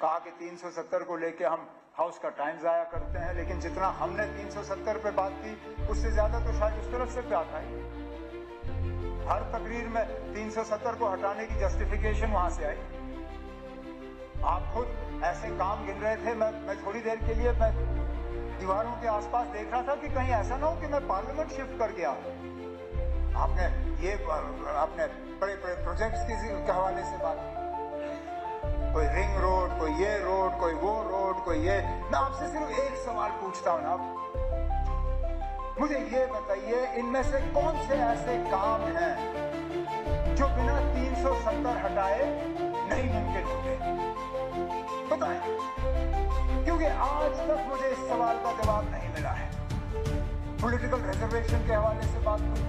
कहा कि 370 को लेके हम हाउस का टाइम जाया करते हैं, लेकिन जितना हमने 370 पे बात की उससे ज्यादा तो शायद उस तरफ से बात आई। हर तकरीर में 370 को हटाने की जस्टिफिकेशन वहां से आई। आप खुद ऐसे काम गिन रहे थे। मैं थोड़ी देर के लिए मैं दीवारों के आसपास देख रहा था कि कहीं ऐसा ना हो कि मैं पार्लियामेंट शिफ्ट कर गया। आपने बड़े बड़े प्रोजेक्ट्स के हवाले से बात की, कोई रिंग रोड, कोई ये रोड, कोई वो रोड, कोई ये। मैं आपसे सिर्फ एक सवाल पूछता हूं ना, मुझे ये बताइए इनमें से कौन से ऐसे काम हैं जो बिना 370 हटाए नहीं मुमकिन होते? बताएं, क्योंकि आज तक मुझे इस सवाल का जवाब नहीं मिला है। पॉलिटिकल रिजर्वेशन के हवाले से बात हुई,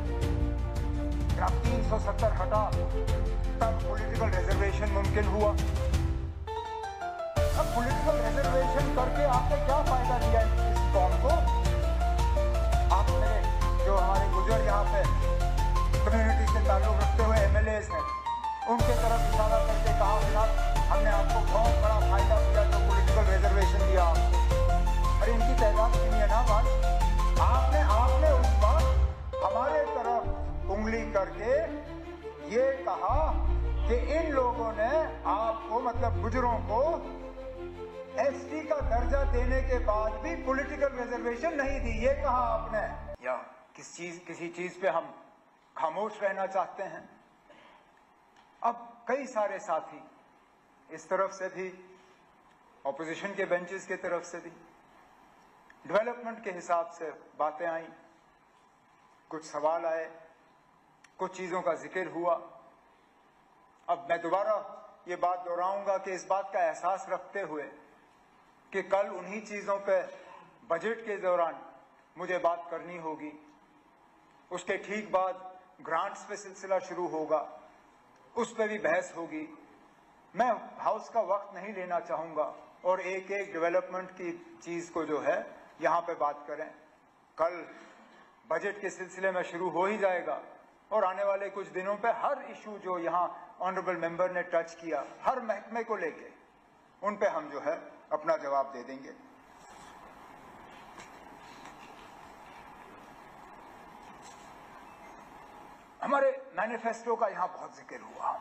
जब 370 हटा तब पॉलिटिकल रिजर्वेशन मुमकिन हुआ। अब पॉलिटिकल रिजर्वेशन करके आपने क्या फायदा दिया इस कौम को? आपने जो हमारे गुजर यहाँ पे कम्युनिटी से ताल्लुक रखते हुए एमएलएस हैं, उनके तरफ इशारा करके कहा जनाब हमने आपको बहुत बड़ा फायदा दिया जो पॉलिटिकल रिजर्वेशन दिया आपको। अरे इनकी तादाद कितनी है ना बात? आपने उस वक्त हमारे तरफ उंगली करके ये कहा कि इन लोगों ने आपको मतलब गुजरों को एसटी का दर्जा देने के बाद भी पॉलिटिकल रिजर्वेशन नहीं दी, ये कहा आपने। या किसी चीज पे हम खामोश रहना चाहते हैं? अब कई सारे साथी इस तरफ से भी, ऑपोजिशन के बेंचेस की तरफ से भी डेवलपमेंट के हिसाब से बातें आई, कुछ सवाल आए, कुछ चीजों का जिक्र हुआ। अब मैं दोबारा ये बात दोहराऊंगा कि इस बात का एहसास रखते हुए कि कल उन्हीं चीजों पे बजट के दौरान मुझे बात करनी होगी, उसके ठीक बाद ग्रांट्स पे सिलसिला शुरू होगा, उस पे भी बहस होगी। मैं हाउस का वक्त नहीं लेना चाहूंगा और एक एक डेवलपमेंट की चीज को जो है यहां पे बात करें। कल बजट के सिलसिले में शुरू हो ही जाएगा और आने वाले कुछ दिनों पे हर इशू जो यहां ऑनरेबल मेंबर ने टच किया, हर महकमे को लेके उन पे हम जो है अपना जवाब दे देंगे। हमारे मैनिफेस्टो का यहां बहुत जिक्र हुआ,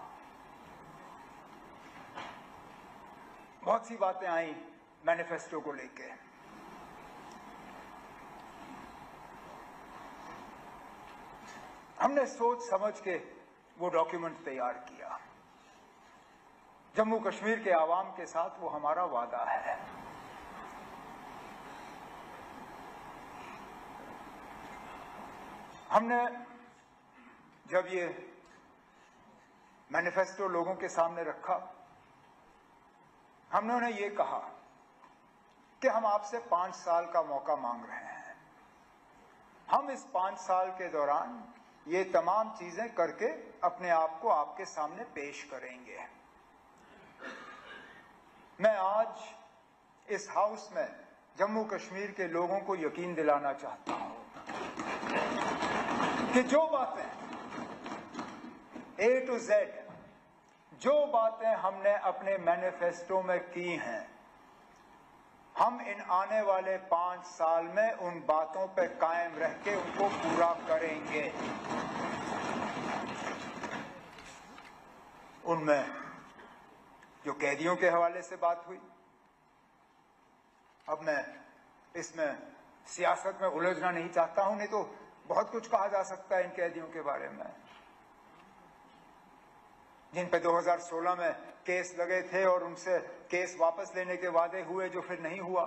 बहुत सी बातें आई मैनिफेस्टो को लेके। हमने सोच समझ के वो डॉक्यूमेंट तैयार किया। जम्मू कश्मीर के आवाम के साथ वो हमारा वादा है। हमने जब ये मैनिफेस्टो लोगों के सामने रखा, हमने उन्हें ये कहा कि हम आपसे 5 साल का मौका मांग रहे हैं। हम इस 5 साल के दौरान ये तमाम चीजें करके अपने आप को आपके सामने पेश करेंगे। मैं आज इस हाउस में जम्मू कश्मीर के लोगों को यकीन दिलाना चाहता हूं कि जो बातें A to Z, जो बातें हमने अपने मैनिफेस्टो में की हैं, हम इन आने वाले 5 साल में उन बातों पे कायम रह के उनको पूरा करेंगे। उनमें जो कैदियों के हवाले से बात हुई, अब मैं इसमें सियासत में उलझना नहीं चाहता हूं, नहीं तो बहुत कुछ कहा जा सकता है इन कैदियों के बारे में जिन पे 2016 में केस लगे थे और उनसे केस वापस लेने के वादे हुए जो फिर नहीं हुआ।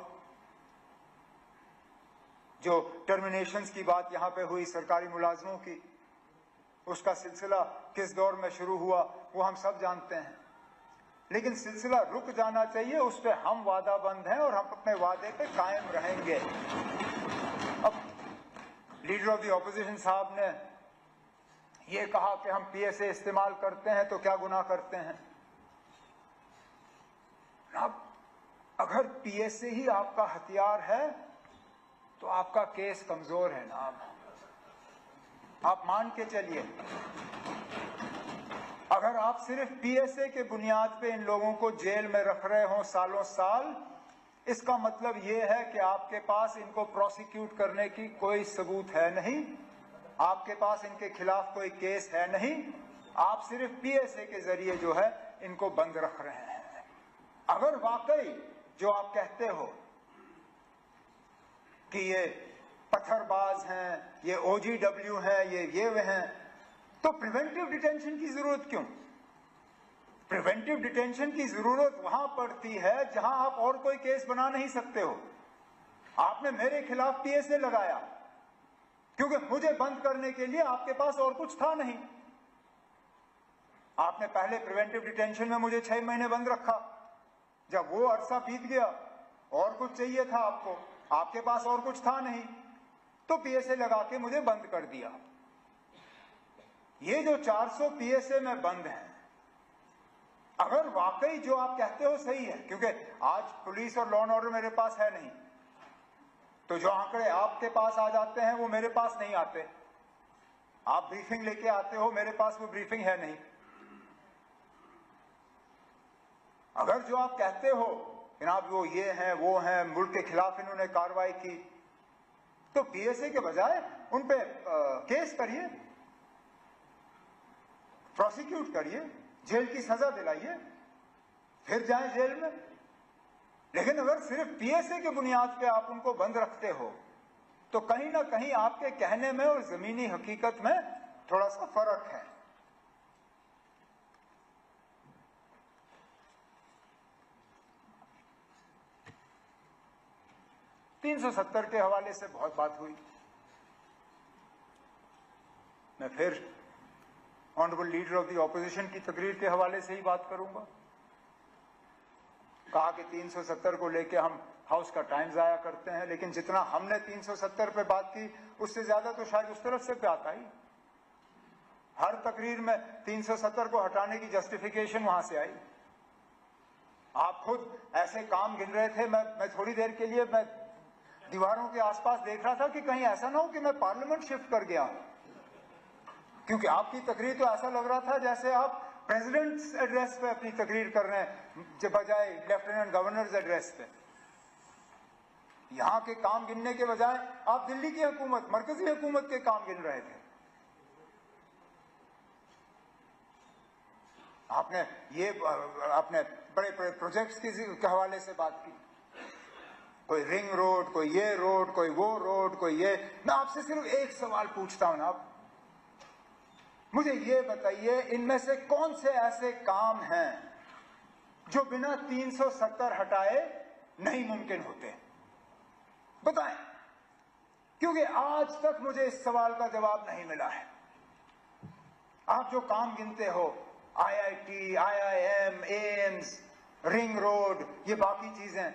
जो टर्मिनेशंस की बात यहां पे हुई सरकारी मुलाजमों की, उसका सिलसिला किस दौर में शुरू हुआ वो हम सब जानते हैं, लेकिन सिलसिला रुक जाना चाहिए, उस पर हम वादाबंद हैं और हम अपने वादे पे कायम रहेंगे। अब लीडर ऑफ द ऑपोजिशन साहब ने ये कहा कि हम पीएसए इस्तेमाल करते हैं तो क्या गुनाह करते हैं। अब अगर पीएसए ही आपका हथियार है तो आपका केस कमजोर है ना। आप मान के चलिए अगर आप सिर्फ पीएसए के बुनियाद पे इन लोगों को जेल में रख रहे हो सालों साल, इसका मतलब यह है कि आपके पास इनको प्रोसिक्यूट करने की कोई सबूत है नहीं, आपके पास इनके खिलाफ कोई केस है नहीं, आप सिर्फ पीएसए के जरिए जो है इनको बंद रख रहे हैं। अगर वाकई जो आप कहते हो कि ये पत्थरबाज हैं, ये ओजीडब्ल्यू हैं, ये वे हैं, तो प्रिवेंटिव डिटेंशन की जरूरत क्यों? प्रिवेंटिव डिटेंशन की जरूरत वहां पड़ती है जहां आप और कोई केस बना नहीं सकते हो। आपने मेरे खिलाफ पीएसए लगाया क्योंकि मुझे बंद करने के लिए आपके पास और कुछ था नहीं। आपने पहले प्रिवेंटिव डिटेंशन में मुझे 6 महीने बंद रखा, जब वो अरसा बीत गया और कुछ चाहिए था आपको, आपके पास और कुछ था नहीं, तो पीएसए लगा के मुझे बंद कर दिया। ये जो 400 पीएसए में बंद हैं, अगर वाकई जो आप कहते हो सही है, क्योंकि आज पुलिस और लॉ एंड ऑर्डर मेरे पास है नहीं, तो जो आंकड़े आपके पास आ जाते हैं वो मेरे पास नहीं आते। आप ब्रीफिंग लेके आते हो, मेरे पास वो ब्रीफिंग है नहीं। अगर जो आप कहते हो जनाब वो ये हैं वो हैं, मुल्क के खिलाफ इन्होंने कार्रवाई की, तो पीएसए के बजाय उन पे केस करिए, प्रोसिक्यूट करिए, जेल की सजा दिलाइए, फिर जाएं जेल में। लेकिन अगर सिर्फ पीएसए के बुनियाद पे आप उनको बंद रखते हो, तो कहीं ना कहीं आपके कहने में और जमीनी हकीकत में थोड़ा सा फर्क है। तीन 370 के हवाले से बहुत बात हुई। मैं फिर honourable leader of the opposition की तकरीर के हवाले से ही बात करूंगा। कहा कि 370 को लेके हम हाउस का टाइम जाया करते हैं, लेकिन जितना हमने 370 पे बात की उससे ज्यादा तो शायद उस तरफ से बात आई। हर तकरीर में 370 को हटाने की जस्टिफिकेशन वहां से आई। आप खुद ऐसे काम गिन रहे थे, मैं थोड़ी देर के लिए मैं दीवारों के आसपास देख रहा था कि कहीं ऐसा ना हो कि मैं पार्लियामेंट शिफ्ट कर गया हूं, क्योंकि आपकी तकरीर तो ऐसा लग रहा था जैसे आप प्रेसिडेंट्स एड्रेस पे अपनी तकरीर कर रहे हैं जब बजाय लेफ्टिनेंट गवर्नर्स एड्रेस पे। यहां के काम गिनने के बजाय आप दिल्ली की हुकूमत, मरकजी हुकूमत के काम गिन रहे थे। आपने बड़े बड़े प्रोजेक्ट्स के हवाले से बात की, कोई रिंग रोड, कोई ये रोड, कोई वो रोड, कोई ये। मैं आपसे सिर्फ एक सवाल पूछता हूं ना, आप मुझे ये बताइए, इनमें से कौन से ऐसे काम हैं जो बिना 370 हटाए नहीं मुमकिन होते? बताएं, क्योंकि आज तक मुझे इस सवाल का जवाब नहीं मिला है। आप जो काम गिनते हो, IIT, IIM, AIIMS, ring road, ये बाकी चीजें,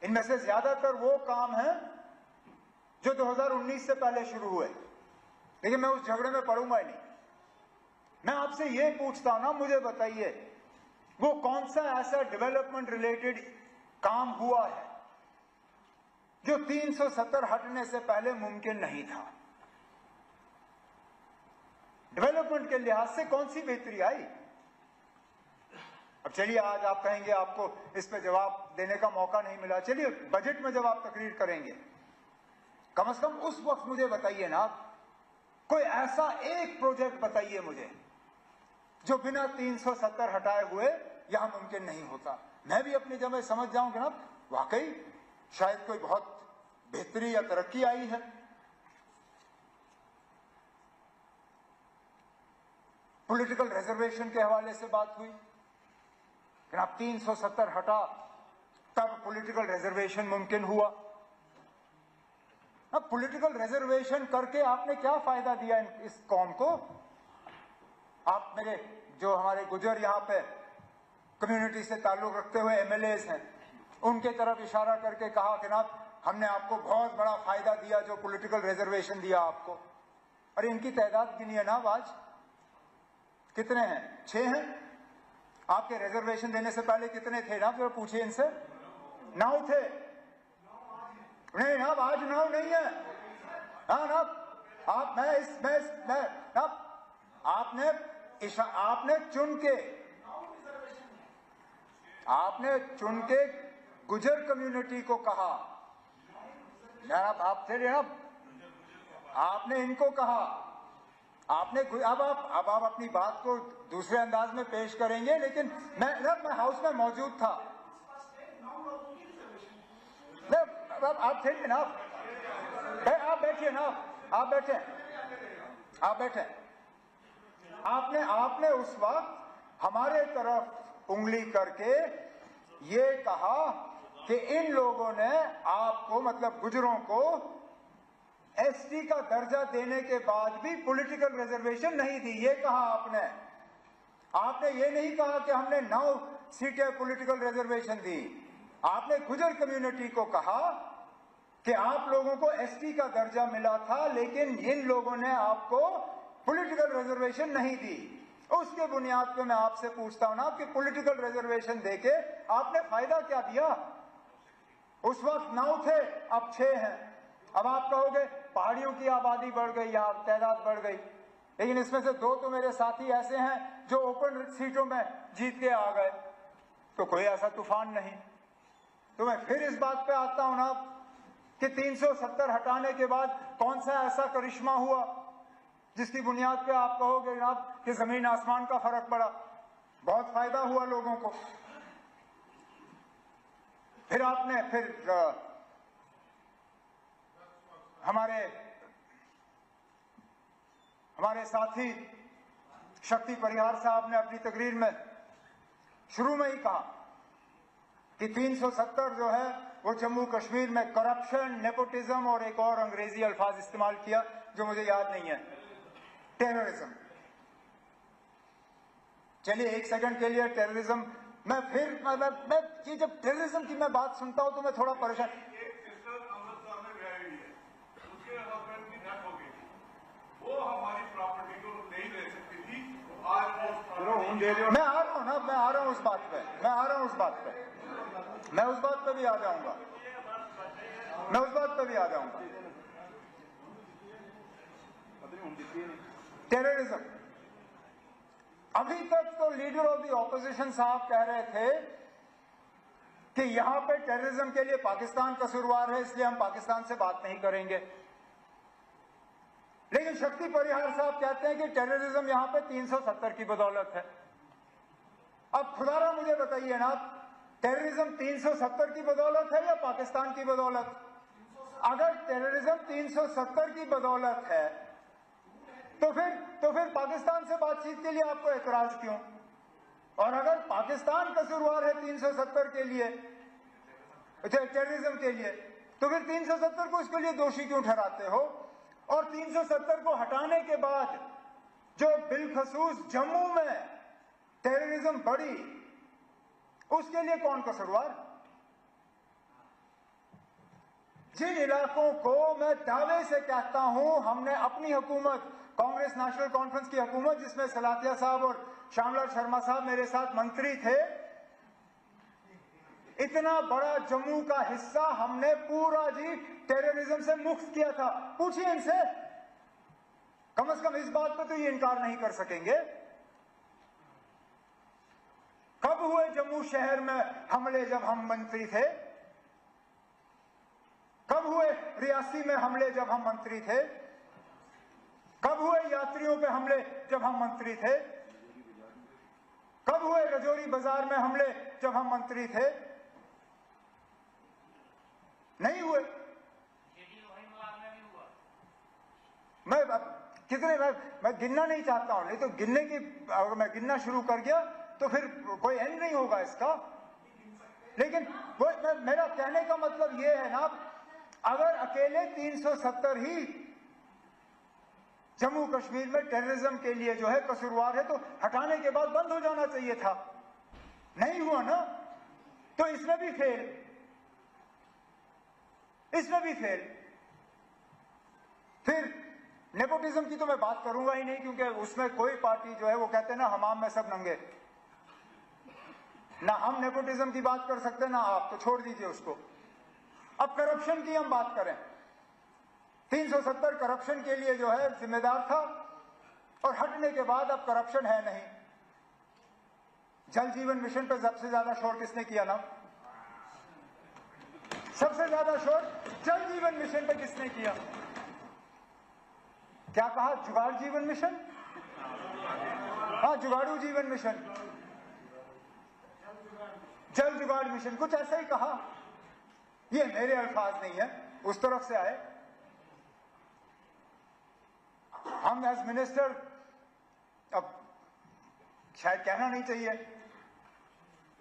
इनमें से ज्यादातर वो काम हैं जो 2019 से पहले शुरू हुए, लेकिन मैं उस झगड़े में पड़ूंगा ही नहीं। मैं आपसे ये पूछता हूं ना, मुझे बताइए वो कौन सा ऐसा डेवलपमेंट रिलेटेड काम हुआ है जो 370 हटने से पहले मुमकिन नहीं था? डेवलपमेंट के लिहाज से कौन सी बेहतरी आई? अब चलिए, आज आप कहेंगे आपको इस पे जवाब देने का मौका नहीं मिला, चलिए बजट में जब आप तकरीर करेंगे, कम से कम उस वक्त मुझे बताइए ना, कोई ऐसा एक प्रोजेक्ट बताइए मुझे जो बिना 370 हटाए हुए यहां मुमकिन नहीं होता। मैं भी अपनी जगह समझ जाऊं कि ना वाकई शायद कोई बहुत बेहतरी या तरक्की आई है। पॉलिटिकल रिजर्वेशन के हवाले से बात हुई कि आप 370 हटा तब पॉलिटिकल रिजर्वेशन मुमकिन हुआ। अब पॉलिटिकल रिजर्वेशन करके आपने क्या फायदा दिया इस कौम को? आप मेरे जो हमारे गुजर यहां पे कम्युनिटी से ताल्लुक रखते हुए एमएलएस हैं, उनके तरफ इशारा करके कहा कि ना हमने आपको बहुत बड़ा फायदा दिया जो पॉलिटिकल रिजर्वेशन दिया आपको। अरे इनकी तादाद गिनिए ना, आज कितने हैं? 6 हैं। आपके रिजर्वेशन देने से पहले कितने थे ना? जरा पूछिए इनसे। 9 थे। नहीं ना, आज 9 नहीं है। हाँ ना, आप मैं आपने आपने चुन के गुजर कम्युनिटी को कहा, आप थे ना, आपने इनको कहा, आपने अब आप अपनी बात को दूसरे अंदाज में पेश करेंगे, लेकिन मैं हाउस में मौजूद था। आप थे ना, आप बैठिए ना, आप बैठे। आपने उस वक्त हमारे तरफ उंगली करके ये कहा कि इन लोगों ने आपको, मतलब गुजरों को, एसटी का दर्जा देने के बाद भी पॉलिटिकल रिजर्वेशन नहीं दी। ये कहा आपने ये नहीं कहा कि हमने 9 सीटें पॉलिटिकल रिजर्वेशन दी। आपने गुजर कम्युनिटी को कहा कि आप लोगों को एसटी का दर्जा मिला था, लेकिन इन लोगों ने आपको पॉलिटिकल रिजर्वेशन नहीं दी। उसके बुनियाद पे मैं आपसे पूछता हूं ना कि पॉलिटिकल रिजर्वेशन देके आपने फायदा क्या दिया? उस वक्त 9 थे, अब 6 हैं। अब आप कहोगे पहाड़ियों की आबादी बढ़ गई, यहां तादाद बढ़ गई, लेकिन इसमें से 2 तो मेरे साथी ऐसे हैं जो ओपन सीटों में जीत के आ गए, तो कोई ऐसा तूफान नहीं। तो मैं फिर इस बात पे आता हूं ना कि 370 हटाने के बाद कौन सा ऐसा करिश्मा हुआ जिसकी बुनियाद पे आप कहोगे जनाब कि जमीन आसमान का फर्क पड़ा, बहुत फायदा हुआ लोगों को। फिर आपने हमारे साथी शक्ति परिहार साहब ने अपनी तकरीर में शुरू में ही कहा कि 370 जो है वो जम्मू कश्मीर में करप्शन, नेपोटिज्म और एक और अंग्रेजी अल्फाज इस्तेमाल किया जो मुझे याद नहीं है, टेररिज्म। चलिए 1 सेकंड के लिए टेररिज्म, मैं ये जब टेररिज्म की मैं बात सुनता हूं तो मैं थोड़ा परेशान। वो हमारी प्रॉपर्टी को नहीं ले सकती थी, मैं आ रहा हूं ना, मैं आ रहा हूं उस बात पे, मैं उस बात पे भी आ जाऊंगा, टेररिज्म। अभी तक तो लीडर ऑफ द ऑपोजिशन साहब कह रहे थे कि यहां पे टेररिज्म के लिए पाकिस्तान कसूरवार है, इसलिए हम पाकिस्तान से बात नहीं करेंगे। लेकिन शक्ति परिहार साहब कहते हैं कि टेररिज्म यहां पे 370 की बदौलत है। अब खुदारा मुझे बताइए ना, टेररिज्म 370 की बदौलत है या पाकिस्तान की बदौलत? अगर टेररिज्म 370 की बदौलत है तो फिर पाकिस्तान से बातचीत के लिए आपको एतराज क्यों? और अगर पाकिस्तान कसूरवार है 370 के लिए, टेररिज्म के लिए, तो फिर 370 को इसके लिए दोषी क्यों ठहराते हो? और 370 को हटाने के बाद जो बिलखसूस जम्मू में टेररिज्म बढ़ी, उसके लिए कौन कसूरवार? जिन इलाकों को मैं दावे से कहता हूं हमने अपनी हुकूमत, कांग्रेस नेशनल कॉन्फ्रेंस की हुकूमत जिसमें सलातिया साहब और श्यामलाल शर्मा साहब मेरे साथ मंत्री थे, इतना बड़ा जम्मू का हिस्सा हमने पूरा जी टेररिज्म से मुक्त किया था। पूछिए इनसे, कम से कम इस बात पर तो ये इनकार नहीं कर सकेंगे। कब हुए जम्मू शहर में हमले जब हम मंत्री थे? कब हुए रियासी में हमले जब हम मंत्री थे? कब हुए यात्रियों पे हमले जब हम मंत्री थे? कब हुए रजौरी बाजार में हमले जब हम मंत्री थे? नहीं हुए। मैं गिनना नहीं चाहता हूं, नहीं तो गिनने की, अगर मैं गिनना शुरू कर गया तो फिर कोई एंड नहीं होगा इसका। लेकिन मेरा कहने का मतलब यह है ना, अगर अकेले 370 ही जम्मू कश्मीर में टेररिज्म के लिए जो है कसूरवार है, तो हटाने के बाद बंद हो जाना चाहिए था। नहीं हुआ ना, तो इसमें भी फेल। फिर नेपोटिज्म की तो मैं बात करूंगा ही नहीं, क्योंकि उसमें कोई पार्टी जो है वो कहते हैं ना हमाम में सब नंगे, ना हम नेपोटिज्म की बात कर सकते ना आप, तो छोड़ दीजिए उसको। अब करप्शन की हम बात करें, 370 करप्शन के लिए जो है जिम्मेदार था, और हटने के बाद अब करप्शन है नहीं। जल जीवन मिशन पे सबसे ज्यादा शोर किसने किया ना? सबसे ज्यादा शोर जल जीवन मिशन पे किसने किया? क्या कहा? जुगाड़ जीवन मिशन? हाँ, जुगाड़ू जीवन मिशन, जल जुगाड़ मिशन, कुछ ऐसा ही कहा। ये मेरे अल्फाज नहीं है, उस तरफ से आए। हम एज मिनिस्टर, अब शायद कहना नहीं चाहिए,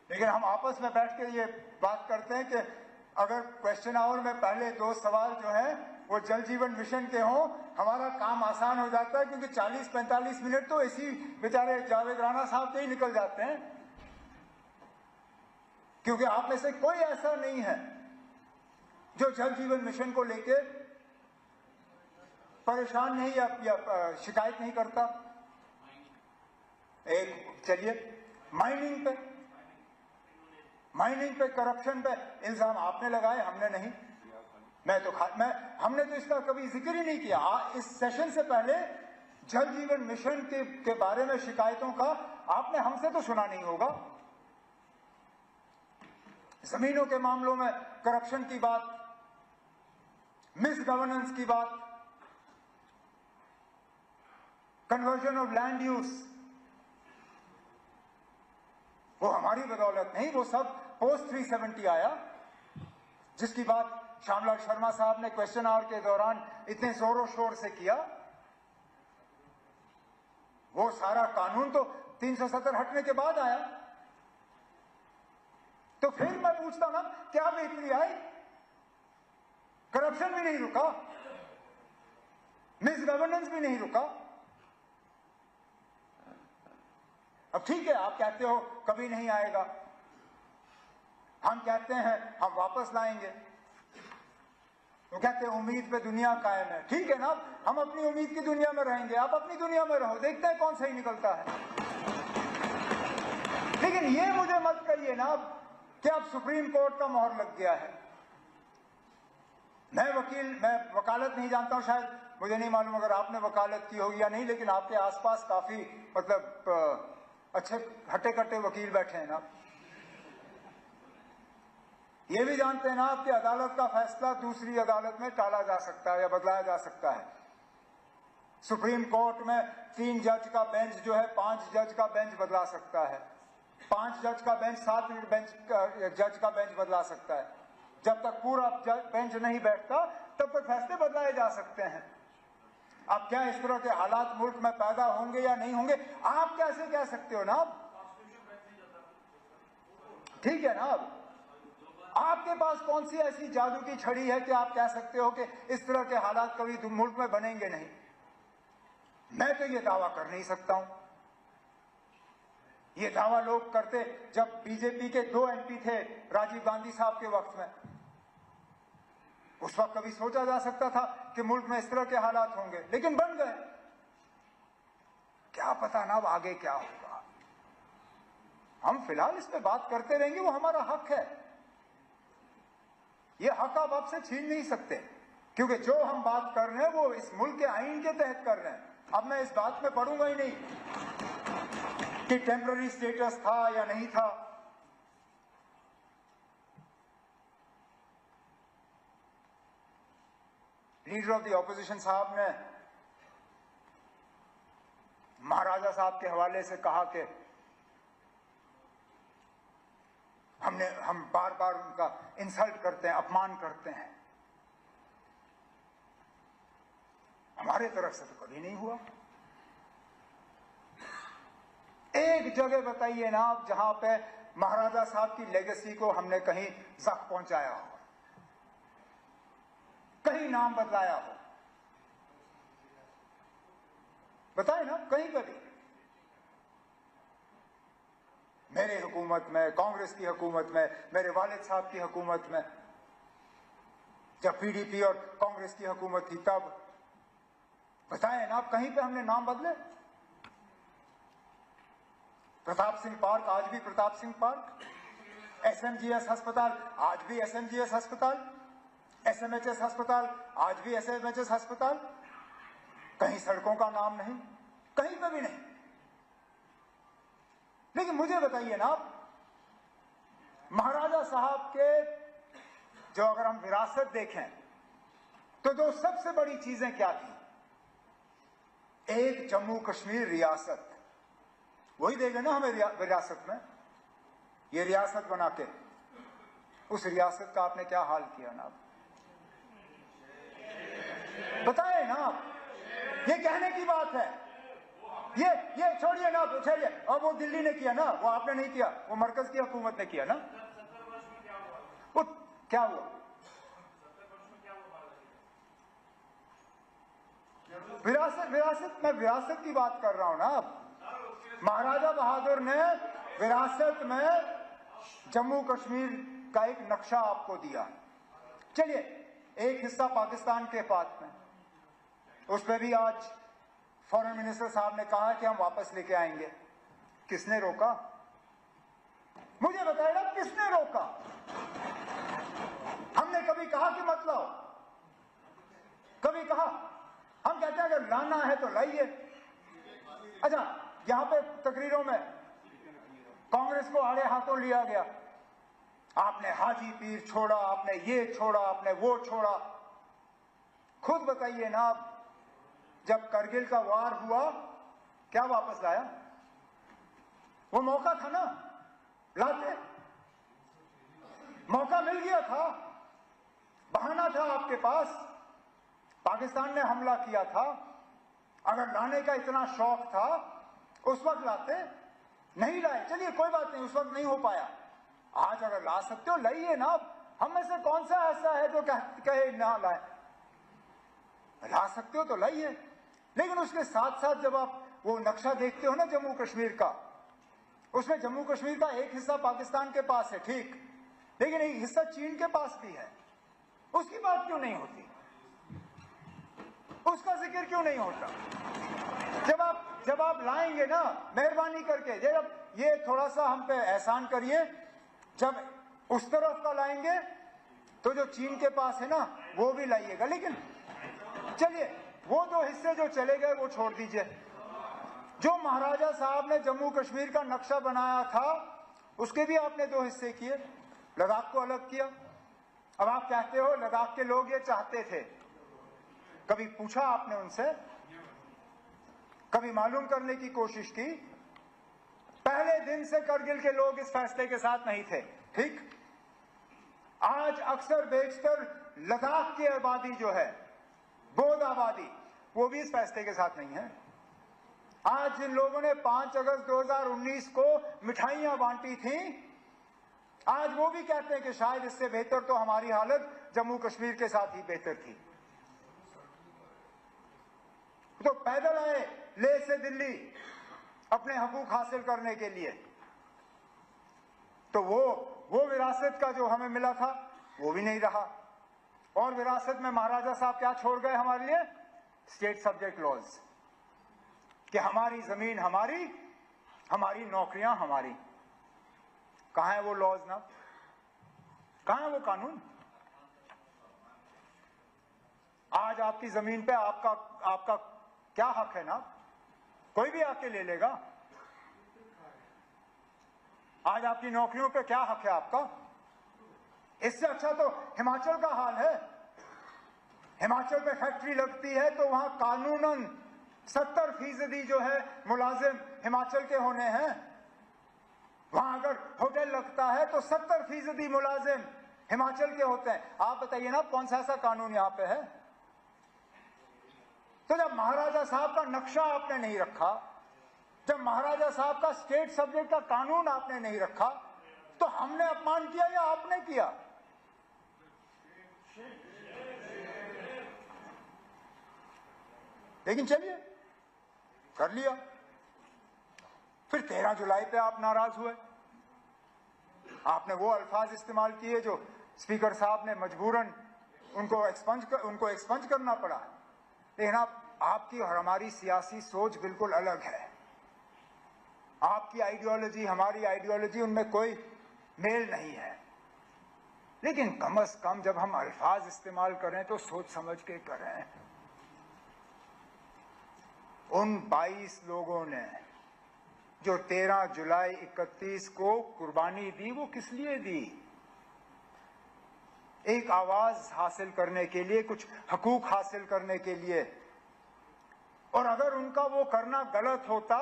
लेकिन हम आपस में बैठ के ये बात करते हैं कि अगर क्वेश्चन आवर में पहले 2 सवाल जो है वो जल जीवन मिशन के हों, हमारा काम आसान हो जाता है, क्योंकि 40-45 मिनट तो इसी बेचारे जावेद राणा साहब के ही निकल जाते हैं, क्योंकि आप में से कोई ऐसा नहीं है जो जल जीवन मिशन को लेके परेशान नहीं या शिकायत नहीं करता। एक चलिए, माइनिंग पे करप्शन पे इल्जाम आपने लगाए, हमने नहीं। हमने तो इसका कभी जिक्र ही नहीं किया। इस सेशन से पहले जल जीवन मिशन के बारे में शिकायतों का आपने हमसे तो सुना नहीं होगा। जमीनों के मामलों में करप्शन की बात, मिस गवर्नेंस की बात, कन्वर्जन ऑफ लैंड यूज, वो हमारी बदौलत नहीं, वो सब पोस्ट 370 आया, जिसकी बात श्यामलाल शर्मा साहब ने क्वेश्चन आवर के दौरान इतने जोरों शोर से किया। वो सारा कानून तो 370 हटने के बाद आया। तो फिर मैं पूछता ना, क्या बेहतरी आई? करप्शन भी नहीं रुका, मिस गवर्नेंस भी नहीं रुका। अब ठीक है, आप कहते हो कभी नहीं आएगा, हम कहते हैं हम वापस लाएंगे। वो कहते हैं उम्मीद पे दुनिया कायम है। ठीक है ना, हम अपनी उम्मीद की दुनिया में रहेंगे, आप अपनी दुनिया में रहो, देखते हैं कौन सही निकलता है। लेकिन ये मुझे मत कहिए ना कि अब सुप्रीम कोर्ट का मोहर लग गया है। मैं वकालत नहीं जानता हूं, शायद मुझे नहीं मालूम अगर आपने वकालत की होगी या नहीं, लेकिन आपके आसपास काफी मतलब अच्छे हट्टे कट्टे वकील बैठे हैं ना। ये भी जानते हैं ना आप कि अदालत का फैसला दूसरी अदालत में टाला जा सकता है या बदलाया जा सकता है। सुप्रीम कोर्ट में 3 जज का बेंच जो है 5 जज का बेंच बदला सकता है, 5 जज का बेंच 7 जज का बेंच बदला सकता है। जब तक पूरा बेंच नहीं बैठता तब तक फैसले बदलाए जा सकते हैं। अब क्या इस तरह के हालात मुल्क में पैदा होंगे या नहीं होंगे, आप कैसे कह सकते हो ना? ठीक है ना, आपके पास कौन सी ऐसी जादू की छड़ी है कि आप कह सकते हो कि इस तरह के हालात कभी मुल्क में बनेंगे नहीं? मैं तो ये दावा कर नहीं सकता हूं। ये दावा लोग करते जब बीजेपी के 2 MP थे राजीव गांधी साहब के वक्त में, उस वक्त कभी सोचा जा सकता था कि मुल्क में इस तरह के हालात होंगे, लेकिन बन गए। क्या पता ना अब आगे क्या होगा। हम फिलहाल इस पे बात करते रहेंगे, वो हमारा हक है। ये हक आप आपसे छीन नहीं सकते, क्योंकि जो हम बात कर रहे हैं वो इस मुल्क के आईन के तहत कर रहे हैं। अब मैं इस बात में पढ़ूंगा ही नहीं कि टेम्पररी स्टेटस था या नहीं था। लीडर ऑफ द ऑपोजिशन साहब ने महाराजा साहब के हवाले से कहा कि हम बार बार उनका इंसल्ट करते हैं, अपमान करते हैं। हमारे तरफ से तो कभी नहीं हुआ। एक जगह बताइए ना आप जहां पे महाराजा साहब की लेगेसी को हमने कहीं जख्म पहुंचाया हो, कहीं नाम बदलाया हो, बताए ना कहीं कभी। मेरे हुकूमत में, कांग्रेस की हुकूमत में, मेरे वालिद साहब की हुकूमत में, जब पीडीपी और कांग्रेस की हुकूमत थी तब बताए ना आप कहीं पे हमने नाम बदले? प्रताप सिंह पार्क आज भी प्रताप सिंह पार्क, एसएमजीएस अस्पताल आज भी एसएमजीएस अस्पताल, एसएमएचएस अस्पताल आज भी एसएमएचएस अस्पताल। कहीं सड़कों का नाम नहीं, कहीं पे भी नहीं। लेकिन मुझे बताइए ना, महाराजा साहब के जो अगर हम विरासत देखें तो जो सबसे बड़ी चीजें क्या थी? एक जम्मू कश्मीर रियासत, वही देंगे ना हमें विरासत में, ये रियासत बना के। उस रियासत का आपने क्या हाल किया ना, बताए ना आप। ये कहने की बात है, ये छोड़िए ना, छोड़िए। और वो दिल्ली ने किया ना, वो आपने नहीं किया, वो मरकज की हुकूमत ने किया ना। वो क्या हुआ? विरासत मैं विरासत की बात कर रहा हूं ना। महाराजा बहादुर ने विरासत में जम्मू कश्मीर का एक नक्शा आपको दिया। चलिए, एक हिस्सा पाकिस्तान के पास में, उस पर भी आज फॉरेन मिनिस्टर साहब ने कहा कि हम वापस लेके आएंगे। किसने रोका? मुझे बताएगा किसने रोका? हमने कभी कहा कि मत लाओ? कभी कहा? हम कहते हैं अगर लाना है तो लाइए। अच्छा, यहां पे तकरीरों में कांग्रेस को आड़े हाथों लिया गया। आपने हाजी पीर छोड़ा, आपने ये छोड़ा, आपने वो छोड़ा। खुद बताइए ना, जब करगिल का वार हुआ क्या वापस लाया? वो मौका था ना, लाते। मौका मिल गया था, बहाना था आपके पास। पाकिस्तान ने हमला किया था, अगर लाने का इतना शौक था उस वक्त लाते। नहीं लाए, चलिए कोई बात नहीं, उस वक्त नहीं हो पाया। आज अगर ला सकते हो लाइए ना। हम में से कौन सा ऐसा है जो कहे ना लाए? ला सकते हो तो लाइए। लेकिन उसके साथ साथ जब आप वो नक्शा देखते हो ना जम्मू कश्मीर का, उसमें जम्मू कश्मीर का एक हिस्सा पाकिस्तान के पास है, ठीक, लेकिन एक हिस्सा चीन के पास भी है। उसकी बात क्यों नहीं होती? उसका जिक्र क्यों नहीं होता? जब आप लाएंगे ना, मेहरबानी करके जब ये थोड़ा सा हम पे एहसान करिए, जब उस तरफ का लाएंगे तो जो चीन के पास है ना वो भी लाइएगा। लेकिन चलिए, वो दो हिस्से जो चले गए वो छोड़ दीजिए। जो महाराजा साहब ने जम्मू कश्मीर का नक्शा बनाया था उसके भी आपने दो हिस्से किए, लद्दाख को अलग किया। अब आप कहते हो लद्दाख के लोग ये चाहते थे। कभी पूछा आपने उनसे? कभी मालूम करने की कोशिश की? पहले दिन से करगिल के लोग इस फैसले के साथ नहीं थे, ठीक। आज अक्सर बेशतर लद्दाख की आबादी जो है, बौद्ध आबादी, वो भी इस फैसले के साथ नहीं है। आज जिन लोगों ने 5 अगस्त 2019 को मिठाइयां बांटी थी, आज वो भी कहते हैं कि शायद इससे बेहतर तो हमारी हालत जम्मू कश्मीर के साथ ही बेहतर थी। तो पैदल आए लेह से दिल्ली अपने हकूक हासिल करने के लिए। तो वो विरासत का जो हमें मिला था वो भी नहीं रहा। और विरासत में महाराजा साहब क्या छोड़ गए हमारे लिए? स्टेट सब्जेक्ट लॉज, कि हमारी जमीन हमारी, हमारी नौकरियां हमारी। कहां है वो लॉज ना? कहां है वो कानून? आज आपकी जमीन पे आपका क्या हक है ना? कोई भी आके ले लेगा। आज आपकी नौकरियों पे क्या हक है आपका? इससे अच्छा तो हिमाचल का हाल है। हिमाचल में फैक्ट्री लगती है तो वहां कानूनन 70% जो है मुलाजिम हिमाचल के होने हैं। वहां अगर होटल लगता है तो 70% मुलाजिम हिमाचल के होते हैं। आप बताइए ना कौन सा ऐसा कानून यहां पे है? तो जब महाराजा साहब का नक्शा आपने नहीं रखा, जब महाराजा साहब का स्टेट सब्जेक्ट का कानून आपने नहीं रखा, तो हमने अपमान किया या आपने किया? लेकिन चलिए, कर लिया। फिर 13 जुलाई पे आप नाराज हुए। आपने वो अल्फाज इस्तेमाल किए जो स्पीकर साहब ने मजबूरन उनको एक्सपंज करना पड़ा। लेकिन आपकी और हमारी सियासी सोच बिल्कुल अलग है। आपकी आइडियोलॉजी हमारी आइडियोलॉजी, उनमें कोई मेल नहीं है। लेकिन कम से कम जब हम अल्फाज इस्तेमाल करें तो सोच समझ के करें। उन 22 लोगों ने जो 13 जुलाई 31 को कुर्बानी दी, वो किस लिए दी? एक आवाज हासिल करने के लिए, कुछ हकूक हासिल करने के लिए। और अगर उनका वो करना गलत होता,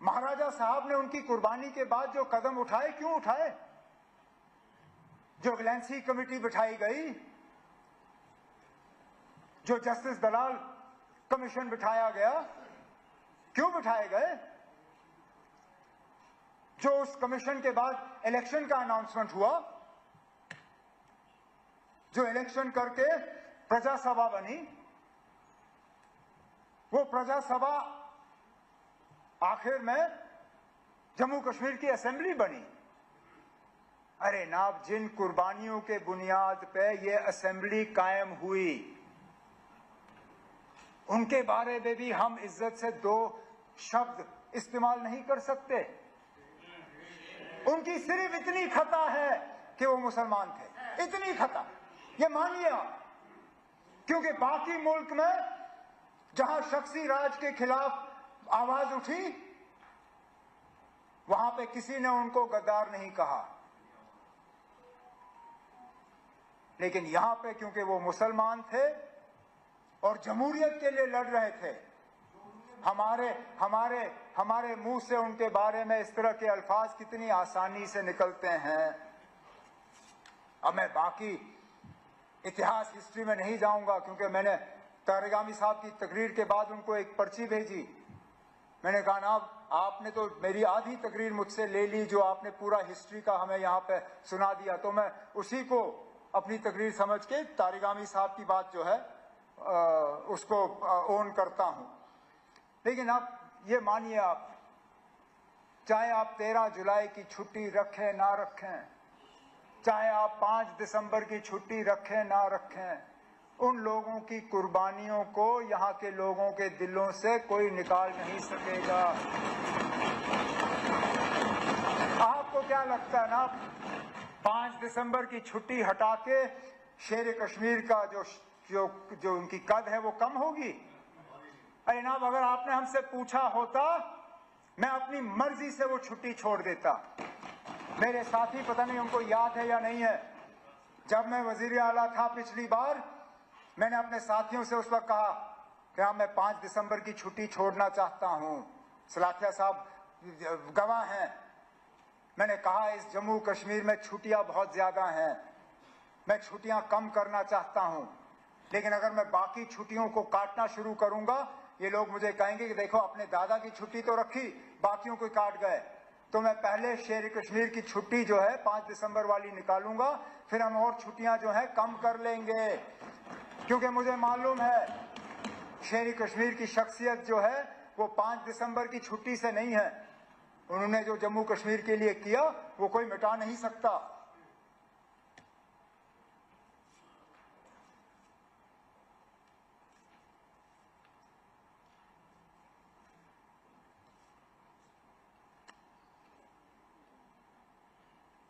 महाराजा साहब ने उनकी कुर्बानी के बाद जो कदम उठाए, क्यों उठाए? जो ग्लैंसी कमेटी बिठाई गई, जो जस्टिस दलाल कमीशन बिठाया गया, क्यों बिठाए गए? जो उस कमीशन के बाद इलेक्शन का अनाउंसमेंट हुआ, जो इलेक्शन करके प्रजा सभा बनी, वो प्रजा सभा आखिर में जम्मू कश्मीर की असेंबली बनी। अरे नाब, जिन कुर्बानियों के बुनियाद पे ये असेंबली कायम हुई, उनके बारे में भी हम इज्जत से 2 शब्द इस्तेमाल नहीं कर सकते। उनकी सिर्फ इतनी खता है कि वो मुसलमान थे, इतनी खता, ये मानिए आप। क्योंकि बाकी मुल्क में जहां शख्सी राज के खिलाफ आवाज उठी, वहां पे किसी ने उनको गद्दार नहीं कहा, लेकिन यहां पे क्योंकि वो मुसलमान थे और जमहूरियत के लिए लड़ रहे थे, हमारे मुंह से उनके बारे में इस तरह के अल्फाज कितनी आसानी से निकलते हैं। अब मैं बाकी इतिहास, हिस्ट्री में नहीं जाऊंगा, क्योंकि मैंने तारिगामी साहब की तकरीर के बाद उनको एक पर्ची भेजी। मैंने कहा ना, आपने तो मेरी आधी तकरीर मुझसे ले ली, जो आपने पूरा हिस्ट्री का हमें यहाँ पे सुना दिया, तो मैं उसी को अपनी तकरीर समझ के तारिगामी साहब की बात जो है उसको ओन करता हूं। लेकिन आप ये मानिए, आप चाहे आप 13 जुलाई की छुट्टी रखें ना रखें, चाहे आप 5 दिसंबर की छुट्टी रखें ना रखें, उन लोगों की कुर्बानियों को यहाँ के लोगों के दिलों से कोई निकाल नहीं सकेगा। आपको क्या लगता है ना, 5 दिसंबर की छुट्टी हटा के शेर कश्मीर का जो उनकी कद है वो कम होगी? अरे ना, अगर आपने हमसे पूछा होता, मैं अपनी मर्जी से वो छुट्टी छोड़ देता। मेरे साथी, पता नहीं उनको याद है या नहीं है, जब मैं वजीर आला था पिछली बार, मैंने अपने साथियों से उस वक्त कहा कि हाँ, मैं 5 दिसंबर की छुट्टी छोड़ना चाहता हूं। सलाथिया साहब गवाह हैं। मैंने कहा, इस जम्मू कश्मीर में छुट्टियां बहुत ज्यादा हैं, मैं छुट्टियां कम करना चाहता हूं, लेकिन अगर मैं बाकी छुट्टियों को काटना शुरू करूंगा, ये लोग मुझे कहेंगे कि देखो, अपने दादा की छुट्टी तो रखी, बाकियों को काट गए। तो मैं पहले शेर कश्मीर की छुट्टी जो है 5 दिसंबर वाली निकालूंगा, फिर हम और छुट्टियां जो है कम कर लेंगे। क्योंकि मुझे मालूम है शेर कश्मीर की शख्सियत जो है वो 5 दिसंबर की छुट्टी से नहीं है। उन्होंने जो जम्मू कश्मीर के लिए किया वो कोई मिटा नहीं सकता।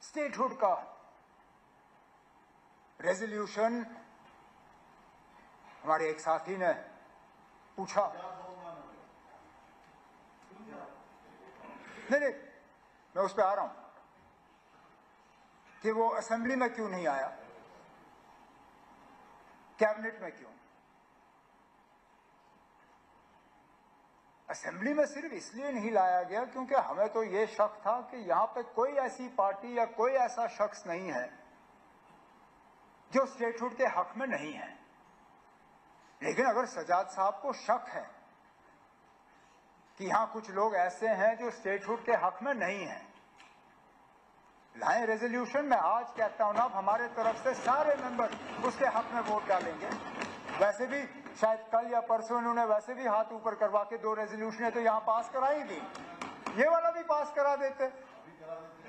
स्टेटहुड का रेजोल्यूशन, हमारे एक साथी ने पूछा, नहीं, मैं उस पर आ रहा हूं कि वो असेंबली में क्यों नहीं आया, कैबिनेट में क्यों? असेंबली में सिर्फ इसलिए नहीं लाया गया क्योंकि हमें तो ये शक था कि यहां पे कोई ऐसी पार्टी या कोई ऐसा शख्स नहीं है जो स्टेटहुड के हक में नहीं है। लेकिन अगर सजाद साहब को शक है कि यहां कुछ लोग ऐसे हैं जो स्टेटहुड के हक में नहीं हैं, लाएं रेजोल्यूशन। में आज कहता हूं ना, हमारे तरफ से सारे मेंबर उसके हक में वोट डालेंगे। वैसे भी शायद कल या परसों इन्होंने वैसे भी हाथ ऊपर करवा के 2 रेजोल्यूशन तो यहां पास कराई थी, ये वाला भी पास करा देते,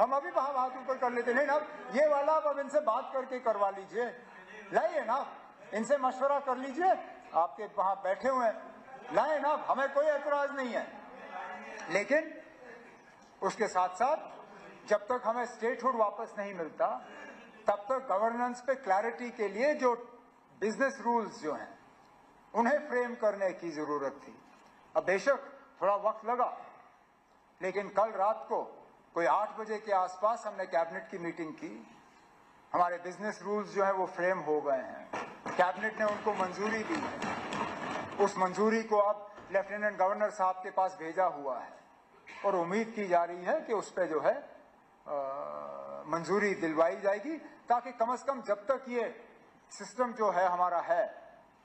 हम अभी हाथ ऊपर कर लेते। नहीं ना, ये वाला अब इनसे बात करके करवा लीजिए, लाइए ना, इनसे मशवरा कर लीजिए, आपके वहां बैठे हुए हैं, लाए ना, हमें कोई एतराज नहीं है। लेकिन उसके साथ साथ जब तक हमें स्टेटहुड वापस नहीं मिलता, तब तक गवर्नेंस पे क्लैरिटी के लिए जो बिजनेस रूल्स जो हैं, उन्हें फ्रेम करने की जरूरत थी। अब बेशक थोड़ा वक्त लगा, लेकिन कल रात को कोई 8 बजे के आसपास हमने कैबिनेट की मीटिंग की। हमारे बिजनेस रूल्स जो है वो फ्रेम हो गए हैं, कैबिनेट ने उनको मंजूरी दी है। उस मंजूरी को अब लेफ्टिनेंट गवर्नर साहब के पास भेजा हुआ है और उम्मीद की जा रही है कि उस पर जो है मंजूरी दिलवाई जाएगी, ताकि कम से कम जब तक ये सिस्टम जो है हमारा है,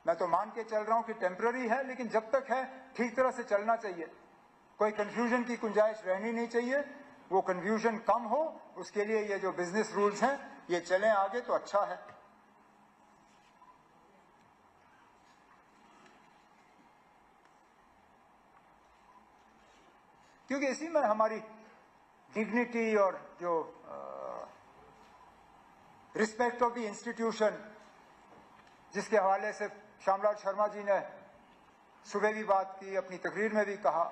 मैं तो मान के चल रहा हूं कि टेम्पररी है, लेकिन जब तक है ठीक तरह से चलना चाहिए। कोई कंफ्यूजन की गुंजाइश रहनी नहीं चाहिए। वो कंफ्यूजन कम हो, उसके लिए ये जो बिजनेस रूल्स हैं ये चलें आगे तो अच्छा है। क्योंकि इसी में हमारी डिग्निटी और जो रिस्पेक्ट ऑफ द इंस्टीट्यूशन, जिसके हवाले से श्यामलाल शर्मा जी ने सुबह भी बात की, अपनी तकरीर में भी कहा,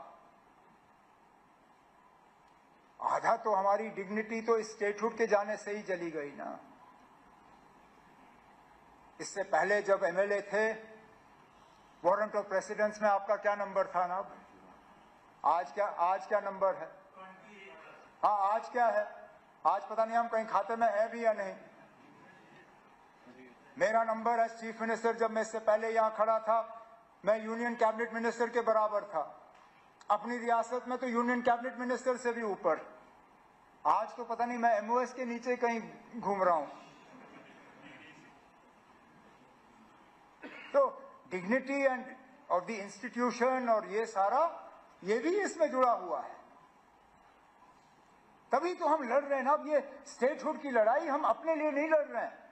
आधा तो हमारी डिग्निटी तो स्टेटहुड के जाने से ही चली गई ना। इससे पहले जब एमएलए थे, वारंट ऑफ प्रेसिडेंस में आपका क्या नंबर था ना? आज क्या नंबर है? हाँ, आज क्या है? आज पता नहीं हम कहीं खाते में है भी या नहीं। मेरा नंबर है चीफ मिनिस्टर, जब मैं इससे पहले यहां खड़ा था मैं यूनियन कैबिनेट मिनिस्टर के बराबर था। अपनी रियासत में तो यूनियन कैबिनेट मिनिस्टर से भी ऊपर। आज तो पता नहीं मैं एमओएस के नीचे कहीं घूम रहा हूं। तो dignity end of the institution और ये सारा, ये भी इसमें जुड़ा हुआ है। तभी तो हम लड़ रहे हैं ना। अब ये स्टेटहुड की लड़ाई हम अपने लिए नहीं लड़ रहे हैं,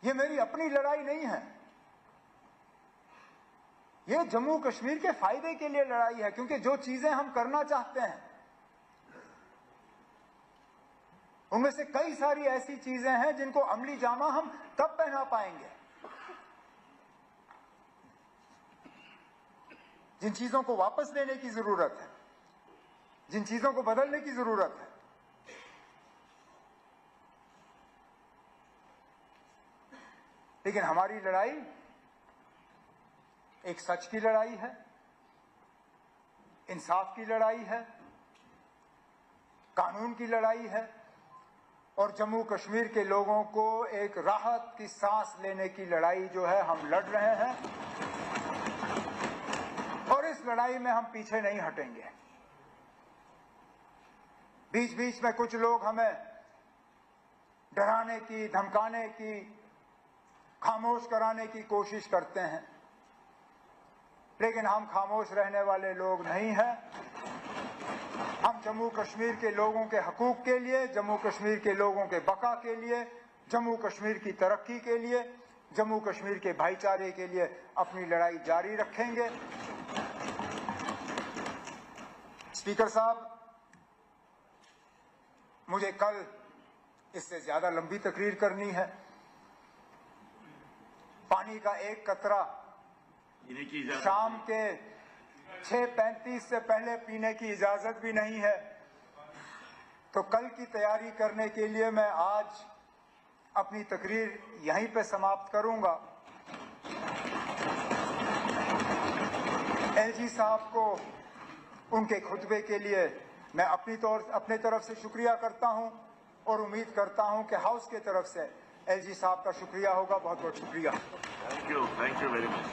ये मेरी अपनी लड़ाई नहीं है। ये जम्मू कश्मीर के फायदे के लिए लड़ाई है, क्योंकि जो चीजें हम करना चाहते हैं उनमें से कई सारी ऐसी चीजें हैं जिनको अमली जामा हम तब पहना पाएंगे, जिन चीजों को वापस लेने की जरूरत है, जिन चीजों को बदलने की जरूरत है। लेकिन हमारी लड़ाई एक सच की लड़ाई है, इंसाफ की लड़ाई है, कानून की लड़ाई है, और जम्मू कश्मीर के लोगों को एक राहत की सांस लेने की लड़ाई जो है हम लड़ रहे हैं। और इस लड़ाई में हम पीछे नहीं हटेंगे। बीच बीच में कुछ लोग हमें डराने की, धमकाने की, खामोश कराने की कोशिश करते हैं, लेकिन हम खामोश रहने वाले लोग नहीं हैं। हम जम्मू कश्मीर के लोगों के हकूक के लिए, जम्मू कश्मीर के लोगों के बका के लिए, जम्मू कश्मीर की तरक्की के लिए, जम्मू कश्मीर के भाईचारे के लिए अपनी लड़ाई जारी रखेंगे। स्पीकर साहब, मुझे कल इससे ज्यादा लंबी तकरीर करनी है। पानी का एक कतरा शाम के 6:35 से पहले पीने की इजाजत भी नहीं है। तो कल की तैयारी करने के लिए मैं आज अपनी तकरीर यहीं पे समाप्त करूंगा। एलजी साहब को उनके खुतबे के लिए मैं अपनी तरफ से शुक्रिया करता हूं, और उम्मीद करता हूं कि हाउस के तरफ से एलजी साहब का शुक्रिया होगा। बहुत बहुत शुक्रिया। Thank you very much.